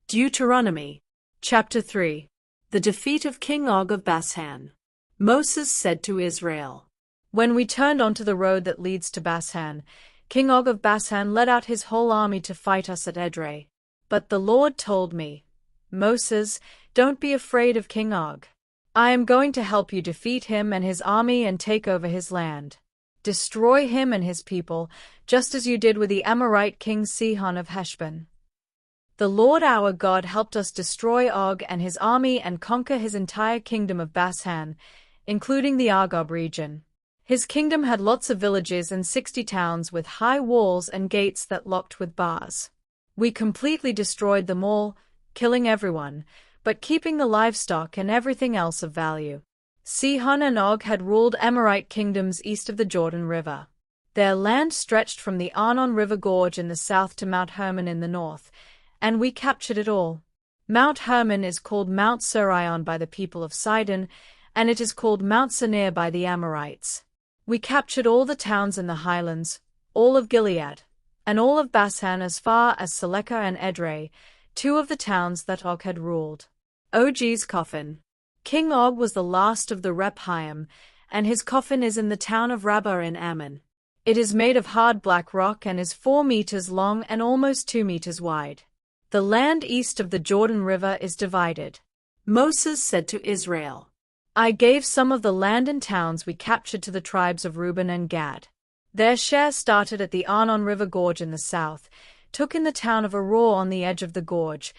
Deuteronomy, chapter 3. The defeat of King Og of Bashan. Moses said to Israel, When we turned onto the road that leads to Bashan, King Og of Bashan led out his whole army to fight us at Edrei. But the Lord told me, Moses, don't be afraid of King Og. I am going to help you defeat him and his army and take over his land. Destroy him and his people, just as you did with the Amorite king Sihon of Heshbon. The Lord our God helped us destroy Og and his army and conquer his entire kingdom of Bashan, including the Argob region. His kingdom had lots of villages and 60 towns with high walls and gates that locked with bars. We completely destroyed them all, killing everyone, but keeping the livestock and everything else of value. Sihon and Og had ruled Amorite kingdoms east of the Jordan River. Their land stretched from the Arnon River Gorge in the south to Mount Hermon in the north, and we captured it all. Mount Hermon is called Mount Sirion by the people of Sidon, and it is called Mount Senir by the Amorites. We captured all the towns in the highlands, all of Gilead, and all of Bashan as far as Seleka and Edrei, 2 of the towns that Og had ruled. Og's coffin. King Og was the last of the Rephaim, and his coffin is in the town of Rabbah in Ammon. It is made of hard black rock and is 4 meters long and almost 2 meters wide. The land east of the Jordan River is divided. Moses said to Israel, I gave some of the land and towns we captured to the tribes of Reuben and Gad. Their share started at the Arnon River Gorge in the south, took in the town of Aroer on the edge of the gorge,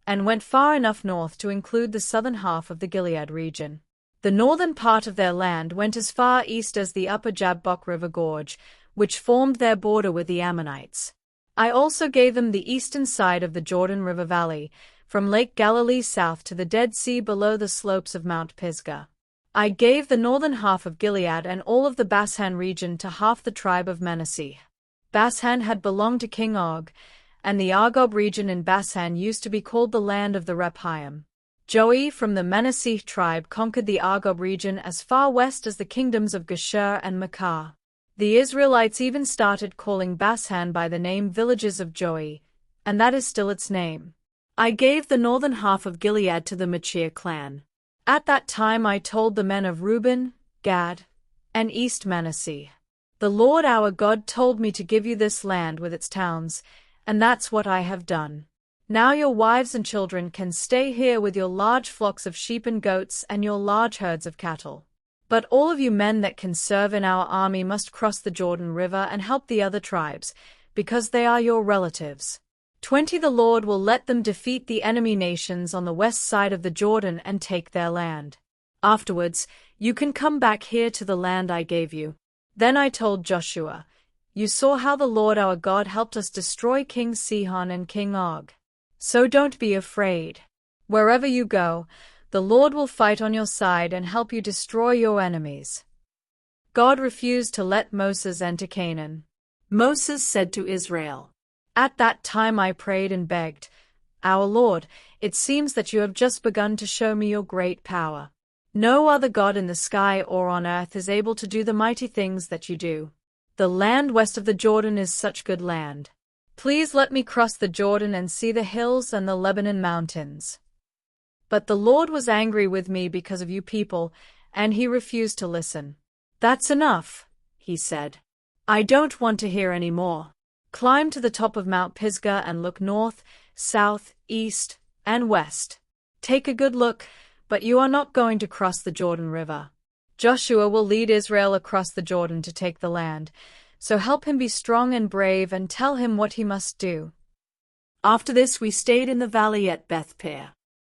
and went far enough north to include the southern half of the Gilead region. The northern part of their land went as far east as the upper Jabbok River Gorge, which formed their border with the Ammonites. I also gave them the eastern side of the Jordan River Valley, from Lake Galilee south to the Dead Sea below the slopes of Mount Pisgah. I gave the northern half of Gilead and all of the Bashan region to half the tribe of Manasseh. Bashan had belonged to King Og, and the Argob region in Bashan used to be called the land of the Rephaim. Joey from the Manasseh tribe conquered the Argob region as far west as the kingdoms of Geshur and Makah. The Israelites even started calling Bashan by the name Villages of Joey, and that is still its name. I gave the northern half of Gilead to the Machir clan. At that time I told the men of Reuben, Gad, and East Manasseh, the Lord our God told me to give you this land with its towns, and that's what I have done. Now your wives and children can stay here with your large flocks of sheep and goats and your large herds of cattle. But all of you men that can serve in our army must cross the Jordan River and help the other tribes, because they are your relatives. 20 The Lord will let them defeat the enemy nations on the west side of the Jordan and take their land. Afterwards, you can come back here to the land I gave you. Then I told Joshua, You saw how the Lord our God helped us destroy King Sihon and King Og. So don't be afraid. Wherever you go, the Lord will fight on your side and help you destroy your enemies. God refused to let Moses enter Canaan. Moses said to Israel, At that time I prayed and begged, Our Lord, it seems that you have just begun to show me your great power. No other God in the sky or on earth is able to do the mighty things that you do. The land west of the Jordan is such good land. Please let me cross the Jordan and see the hills and the Lebanon mountains. But the Lord was angry with me because of you people, and he refused to listen. That's enough, he said. I don't want to hear any more. Climb to the top of Mount Pisgah and look north, south, east, and west. Take a good look, but you are not going to cross the Jordan River. Joshua will lead Israel across the Jordan to take the land, so help him be strong and brave and tell him what he must do. After this we stayed in the valley at Bethpeor.